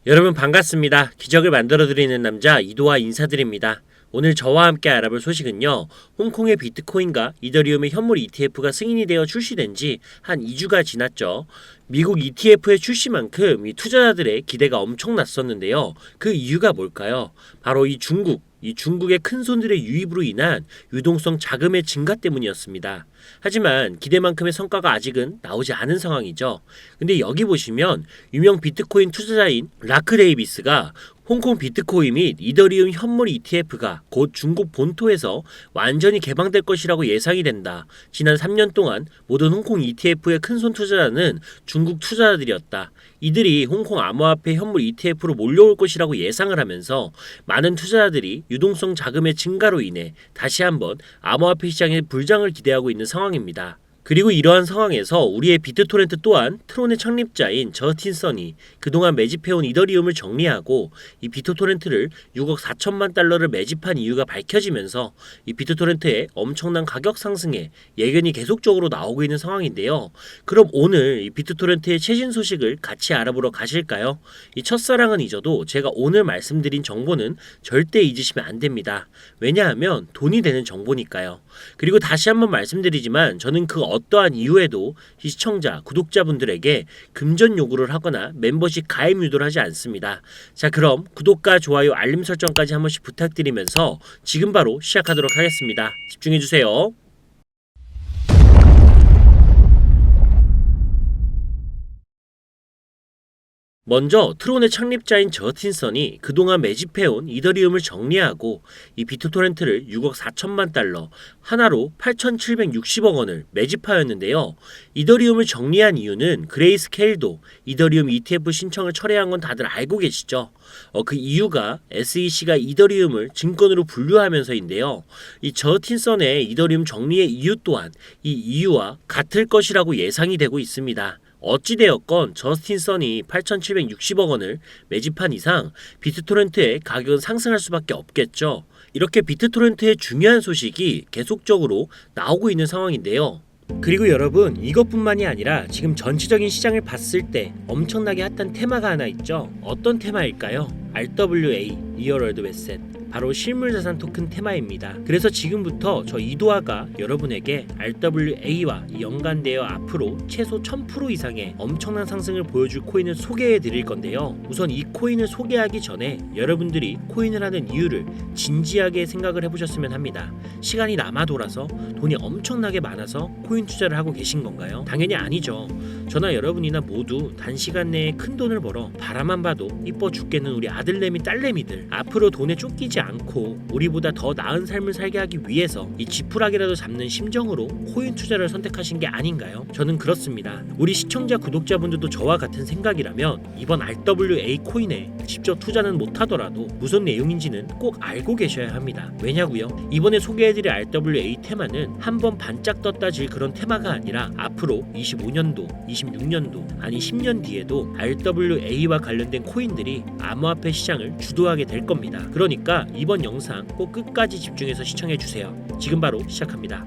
여러분 반갑습니다. 기적을 만들어드리는 남자 이도하 인사드립니다. 오늘 저와 함께 알아볼 소식은요. 홍콩의 비트코인과 이더리움의 현물 ETF가 승인이 되어 출시된 지 한 2주가 지났죠. 미국 ETF의 출시만큼 이 투자자들의 기대가 엄청났었는데요. 그 이유가 뭘까요? 바로 이 중국의 큰 손들의 유입으로 인한 유동성 자금의 증가 때문이었습니다. 하지만 기대만큼의 성과가 아직은 나오지 않은 상황이죠. 근데 여기 보시면 유명 비트코인 투자자인 라크 데이비스가 홍콩 비트코인 및 이더리움 현물 ETF가 곧 중국 본토에서 완전히 개방될 것이라고 예상이 된다. 지난 3년 동안 모든 홍콩 ETF의 큰손 투자자는 중국 투자자들이었다. 이들이 홍콩 암호화폐 현물 ETF로 몰려올 것이라고 예상을 하면서 많은 투자자들이 유동성 자금의 증가로 인해 다시 한번 암호화폐 시장의 불장을 기대하고 있는 상황입니다. 그리고 이러한 상황에서 우리의 비트토렌트 또한 트론의 창립자인 저스틴 선이 그동안 매집해온 이더리움을 정리하고 이 비트토렌트를 6억 4천만 달러를 매집한 이유가 밝혀지면서 이 비트토렌트의 엄청난 가격 상승에 예견이 계속적으로 나오고 있는 상황인데요. 그럼 오늘 이 비트토렌트의 최신 소식을 같이 알아보러 가실까요? 이 첫사랑은 잊어도 제가 오늘 말씀드린 정보는 절대 잊으시면 안 됩니다. 왜냐하면 돈이 되는 정보니까요. 그리고 다시 한번 말씀드리지만 저는 그 어떠한 이유에도 시청자, 구독자분들에게 금전 요구를 하거나 멤버십 가입 유도를 하지 않습니다. 자, 그럼 구독과 좋아요, 알림 설정까지 한 번씩 부탁드리면서 지금 바로 시작하도록 하겠습니다. 집중해주세요. 먼저 트론의 창립자인 저스틴 선이 그동안 매집해온 이더리움을 정리하고 이 비트토렌트를 6억 4천만 달러, 하나로 8,760억 원을 매집하였는데요. 이더리움을 정리한 이유는 그레이스케일도 이더리움 ETF 신청을 철회한 건 다들 알고 계시죠? 그 이유가 SEC가 이더리움을 증권으로 분류하면서인데요. 이 저스틴 선의 이더리움 정리의 이유 또한 이 이유와 같을 것이라고 예상이 되고 있습니다. 어찌되었건 저스틴 선이 8,760억 원을 매집한 이상 비트토렌트의 가격은 상승할 수밖에 없겠죠. 이렇게 비트토렌트의 중요한 소식이 계속적으로 나오고 있는 상황인데요. 그리고 여러분, 이것뿐만이 아니라 지금 전체적인 시장을 봤을 때 엄청나게 핫한 테마가 하나 있죠. 어떤 테마일까요? RWA, Real World Asset, 바로 실물자산 토큰 테마입니다. 그래서 지금부터 저 이도하가 여러분에게 RWA와 연관되어 앞으로 최소 1000% 이상의 엄청난 상승을 보여줄 코인을 소개해 드릴 건데요. 우선 이 코인을 소개하기 전에 여러분들이 코인을 하는 이유를 진지하게 생각을 해보셨으면 합니다. 시간이 남아 돌아서 돈이 엄청나게 많아서 코인 투자를 하고 계신 건가요? 당연히 아니죠. 저나 여러분이나 모두 단시간 내에 큰 돈을 벌어 바라만 봐도 이뻐 죽겠는 우리 아들내미 딸내미들, 앞으로 돈에 쫓기지 않고 우리보다 더 나은 삶을 살게 하기 위해서 이 지푸라기라도 잡는 심정으로 코인 투자를 선택하신 게 아닌가요? 저는 그렇습니다. 우리 시청자 구독자분들도 저와 같은 생각이라면 이번 RWA 코인에 직접 투자는 못하더라도 무슨 내용인지는 꼭 알고 계셔야 합니다. 왜냐고요? 이번에 소개해드릴 RWA 테마는 한번 반짝 떴다 질 그런 테마가 아니라 앞으로 25년도, 26년도, 아니 10년 뒤에도 RWA와 관련된 코인들이 암호화폐 시장을 주도하게 될 겁니다. 그러니까 이번 영상 꼭 끝까지 집중해서 시청해주세요. 지금 바로 시작합니다.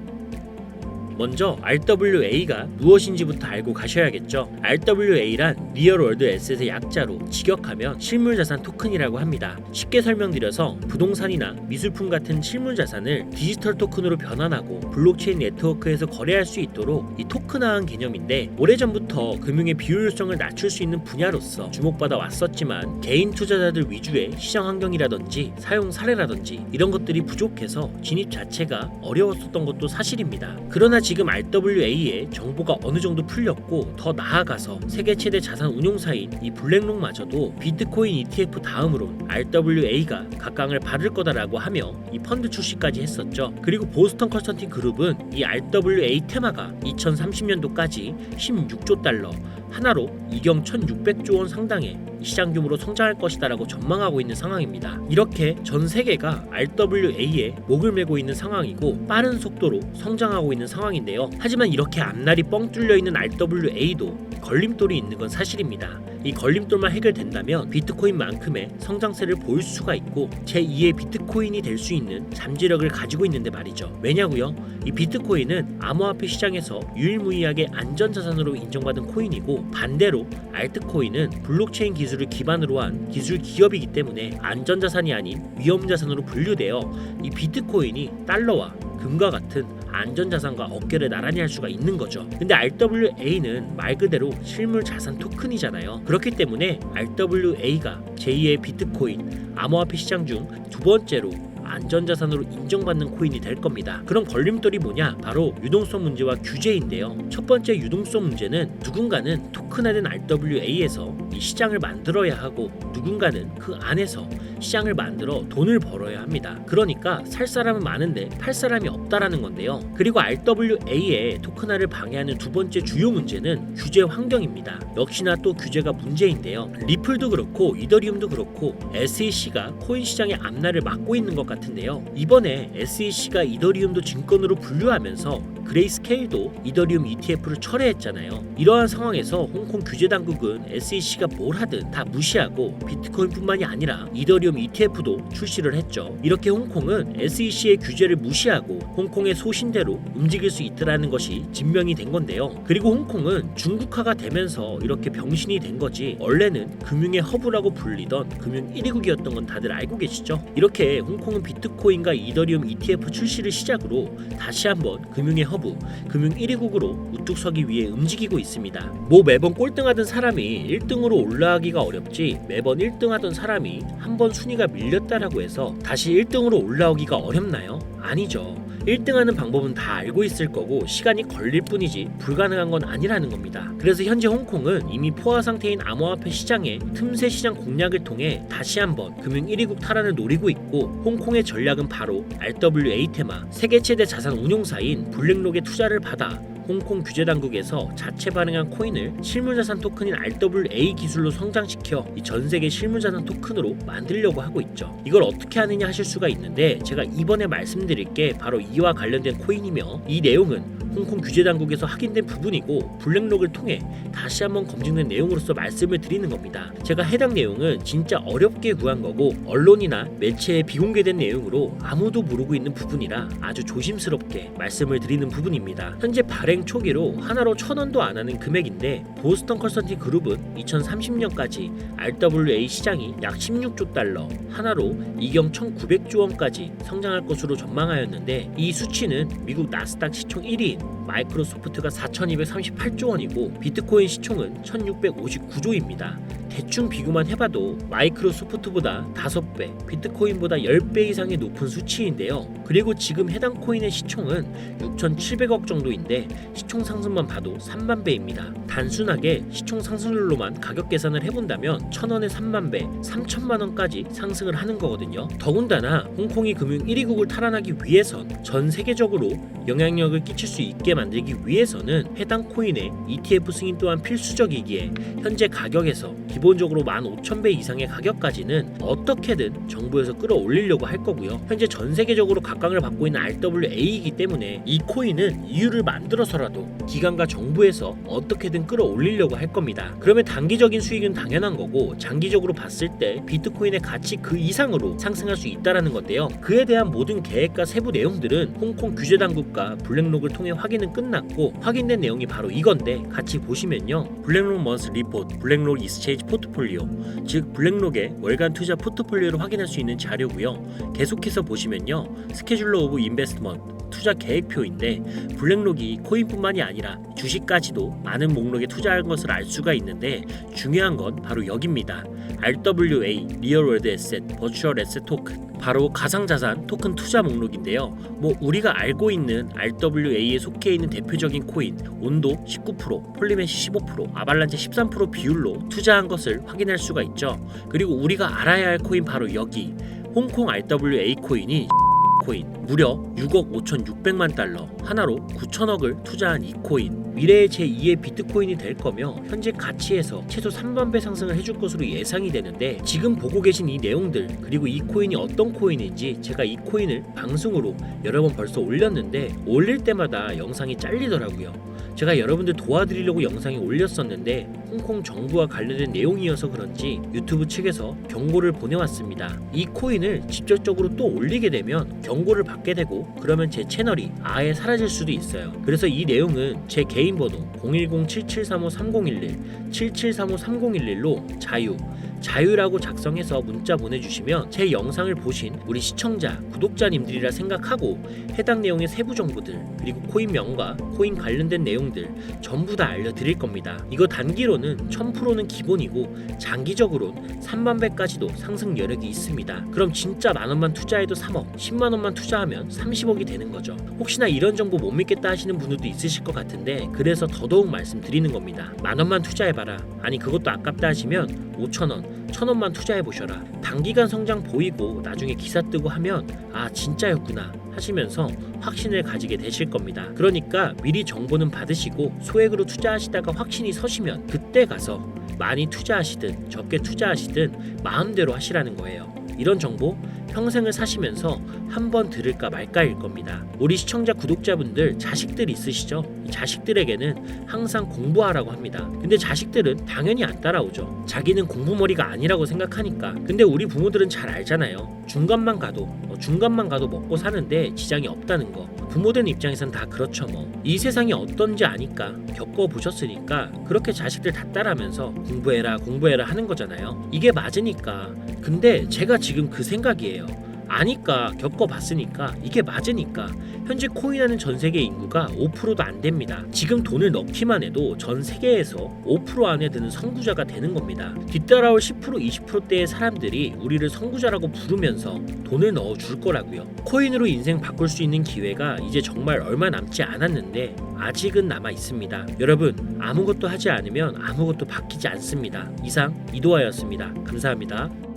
먼저 RWA가 무엇인지부터 알고 가셔야겠죠. RWA란 Real World Asset의 약자로 직역하면 실물자산 토큰이라고 합니다. 쉽게 설명드려서 부동산이나 미술품 같은 실물자산을 디지털 토큰으로 변환하고 블록체인 네트워크에서 거래할 수 있도록 이 토큰화한 개념인데, 오래전부터 금융의 비효율성을 낮출 수 있는 분야로서 주목받아 왔었지만 개인 투자자들 위주의 시장 환경이라든지 사용 사례라든지 이런 것들이 부족해서 진입 자체가 어려웠었던 것도 사실입니다. 그러나 지금 RWA의 정보가 어느 정도 풀렸고 더 나아가서 세계 최대 자산 운용사인 이 블랙록마저도 비트코인 ETF 다음으론 RWA가 각광을 받을 거다라고 하며 이 펀드 출시까지 했었죠. 그리고 보스턴 컨설팅 그룹은 이 RWA 테마가 2030년도까지 16조 달러, 하나로 2경 1600조 원 상당의 시장 규모로 성장할 것이다라고 전망하고 있는 상황입니다. 이렇게 전 세계가 RWA에 목을 메고 있는 상황이고 빠른 속도로 성장하고 있는 상황인데요. 하지만 이렇게 앞날이 뻥 뚫려 있는 RWA도 걸림돌이 있는 건 사실입니다. 이 걸림돌만 해결된다면 비트코인만큼의 성장세를 보일 수가 있고 제2의 비트코인이 될 수 있는 잠재력을 가지고 있는데 말이죠. 왜냐고요? 이 비트코인은 암호화폐 시장에서 유일무이하게 안전자산으로 인정받은 코인이고 반대로 알트코인은 블록체인 기술을 기반으로 한 기술 기업이기 때문에 안전자산이 아닌 위험자산으로 분류되어 이 비트코인이 달러와 금과 같은 안전자산과 어깨를 나란히 할 수가 있는 거죠. 근데 RWA는 말 그대로 실물 자산 토큰이잖아요. 그렇기 때문에 RWA가 제2의 비트코인 암호화폐 시장 중 두 번째로 안전자산으로 인정받는 코인이 될 겁니다. 그럼 걸림돌이 뭐냐? 바로 유동성 문제와 규제인데요. 첫 번째 유동성 문제는 누군가는 토큰화된 RWA에서 이 시장을 만들어야 하고 누군가는 그 안에서 시장을 만들어 돈을 벌어야 합니다. 그러니까 살 사람은 많은데 팔 사람이 없다라는 건데요. 그리고 RWA의 토큰화를 방해하는 두 번째 주요 문제는 규제 환경입니다. 역시나 또 규제가 문제인데요. 리플도 그렇고 이더리움도 그렇고 SEC가 코인 시장의 앞날을 막고 있는 것 같은데요. 이번에 SEC가 이더리움도 증권으로 분류하면서 그레이스케일도 이더리움 ETF를 철회했잖아요. 이러한 상황에서 홍콩 규제 당국은 SEC가 뭘 하든 다 무시하고 비트코인뿐만이 아니라 이더리움 ETF도 출시를 했죠. 이렇게 홍콩은 SEC의 규제를 무시하고 홍콩의 소신대로 움직일 수 있다는 것이 증명이 된 건데요. 그리고 홍콩은 중국화가 되면서 이렇게 병신이 된 거지 원래는 금융의 허브라고 불리던 금융 1위국이었던 건 다들 알고 계시죠? 이렇게 홍콩은 비트코인과 이더리움 ETF 출시를 시작으로 다시 한번 금융의 허브, 금융 1위국으로 우뚝 서기 위해 움직이고 있습니다. 뭐 매번 꼴등하던 사람이 1등으로 올라가기가 어렵지 매번 1등하던 사람이 한번 순위가 밀렸다라고 해서 다시 1등으로 올라오기가 어렵나요? 아니죠. 1등하는 방법은 다 알고 있을 거고 시간이 걸릴 뿐이지 불가능한 건 아니라는 겁니다. 그래서 현재 홍콩은 이미 포화 상태인 암호화폐 시장의 틈새 시장 공략을 통해 다시 한번 금융 1위국 탈환을 노리고 있고 홍콩의 전략은 바로 RWA 테마 세계 최대 자산 운용사인 블랙록의 투자를 받아 홍콩 규제 당국에서 자체 발행한 코인을 실물자산 토큰인 RWA 기술로 성장시켜 이 전 세계 실물자산 토큰으로 만들려고 하고 있죠. 이걸 어떻게 하느냐 하실 수가 있는데 제가 이번에 말씀드릴 게 바로 이와 관련된 코인이며 이 내용은 홍콩 규제 당국에서 확인된 부분이고 블랙록을 통해 다시 한번 검증된 내용으로서 말씀을 드리는 겁니다. 제가 해당 내용은 진짜 어렵게 구한 거고 언론이나 매체에 비공개된 내용으로 아무도 모르고 있는 부분이라 아주 조심스럽게 말씀을 드리는 부분입니다. 현재 발행 초기로 하나로 1,000원도 안 하는 금액인데 보스턴 컨설팅 그룹은 2030년까지 RWA 시장이 약 16조 달러, 하나로 이경 1,900조 원까지 성장할 것으로 전망하였는데 이 수치는 미국 나스닥 시총 1위인 마이크로소프트가 4,238조 원이고 비트코인 시총은 1,659조입니다. 대충 비교만 해봐도 마이크로소프트보다 5배, 비트코인보다 10배 이상의 높은 수치인데요. 그리고 지금 해당 코인의 시총은 6,700억 정도인데 시총 상승만 봐도 3만 배입니다. 단순하게 시총 상승률로만 가격 계산을 해본다면 1,000원에 3만 배, 3천만 원까지 상승을 하는 거거든요. 더군다나 홍콩이 금융 1위국을 탈환하기 위해선 전 세계적으로 영향력을 끼칠 수 있게 만들기 위해서는 해당 코인의 ETF 승인 또한 필수적이기에 현재 가격에서 기본적으로 15,000배 이상의 가격까지는 어떻게든 정부에서 끌어올리려고 할 거고요. 현재 전 세계적으로 각광을 받고 있는 RWA이기 때문에 이 코인은 이유를 만들어서라도 기관과 정부에서 어떻게든 끌어올리려고 할 겁니다. 그러면 단기적인 수익은 당연한 거고 장기적으로 봤을 때 비트코인의 가치 그 이상으로 상승할 수 있다라는 건데요. 그에 대한 모든 계획과 세부 내용들은 홍콩 규제 당국과 블랙록을 통해 확인은 끝났고 확인된 내용이 바로 이건데 같이 보시면요. 블랙록 먼스 리포트, 블랙록 익스체인지 포트폴리오, 즉 블랙록의 월간 투자 포트폴리오를 확인할 수 있는 자료고요. 계속해서 보시면요. 스케줄러 오브 인베스트먼트 투자 계획표인데 블랙록이 코인뿐만이 아니라 주식까지도 많은 목록에 투자한 것을 알 수가 있는데 중요한 건 바로 여기입니다. RWA, 리얼 월드 에셋, 버추얼 에셋 토큰, 바로 가상자산 토큰 투자 목록인데요. 뭐 우리가 알고 있는 RWA에 속해 있는 대표적인 코인 온도 19%, 폴리메시 15%, 아발란체 13% 비율로 투자한 것을 확인할 수가 있죠. 그리고 우리가 알아야 할 코인 바로 여기 홍콩 RWA 코인이 코인 무려 6억 5,600만 달러 하나로 9천억을 투자한 이 코인 미래의 제2의 비트코인이 될 거며 현재 가치에서 최소 3만 배 상승을 해줄 것으로 예상이 되는데 지금 보고 계신 이 내용들 그리고 이 코인이 어떤 코인인지 제가 이 코인을 방송으로 여러 번 벌써 올렸는데 올릴 때마다 영상이 잘리더라고요. 제가 여러분들 도와드리려고 영상에 올렸었는데 홍콩 정부와 관련된 내용이어서 그런지 유튜브 측에서 경고를 보내왔습니다. 이 코인을 직접적으로 또 올리게 되면 경고를 받게 되고 그러면 제 채널이 아예 사라질 수도 있어요. 그래서 이 내용은 제 개인 번호 010-7735-3011 7735-3011로 자유라고 작성해서 문자 보내주시면 제 영상을 보신 우리 시청자, 구독자님들이라 생각하고 해당 내용의 세부 정보들 그리고 코인 명과 코인 관련된 내용들 전부 다 알려드릴 겁니다. 이거 단기로는 1000%는 기본이고 장기적으로는 3만배까지도 상승 여력이 있습니다. 그럼 진짜 만원만 투자해도 3억, 10만원만 투자하면 30억이 되는 거죠. 혹시나 이런 정보 못 믿겠다 하시는 분들도 있으실 것 같은데 그래서 더더욱 말씀드리는 겁니다. 만원만 투자해봐라. 아니 그것도 아깝다 하시면 5천원 1000원만 투자해보셔라. 단기간 성장 보이고 나중에 기사 뜨고 하면 아 진짜였구나 하시면서 확신을 가지게 되실 겁니다. 그러니까 미리 정보는 받으시고 소액으로 투자하시다가 확신이 서시면 그때 가서 많이 투자하시든 적게 투자하시든 마음대로 하시라는 거예요. 이런 정보 평생을 사시면서 한번 들을까 말까일 겁니다. 우리 시청자 구독자분들 자식들 있으시죠? 이 자식들에게는 항상 공부하라고 합니다. 근데 자식들은 당연히 안 따라오죠. 자기는 공부머리가 아니라고 생각하니까. 근데 우리 부모들은 잘 알잖아요. 중간만 가도 먹고 사는데 지장이 없다는 거. 부모된 입장에선 다 그렇죠 뭐. 이 세상이 어떤지 아니까 겪어보셨으니까 그렇게 자식들 다 따라하면서 공부해라 하는 거잖아요. 이게 맞으니까. 근데 제가 지금 그 생각이에요. 아니까 겪어봤으니까 이게 맞으니까 현재 코인하는 전 세계 인구가 5%도 안 됩니다. 지금 돈을 넣기만 해도 전 세계에서 5% 안에 드는 선구자가 되는 겁니다. 뒤따라올 10% 20%대의 사람들이 우리를 선구자라고 부르면서 돈을 넣어줄 거라고요. 코인으로 인생 바꿀 수 있는 기회가 이제 정말 얼마 남지 않았는데 아직은 남아 있습니다. 여러분 아무것도 하지 않으면 아무것도 바뀌지 않습니다. 이상 이도하였습니다. 감사합니다.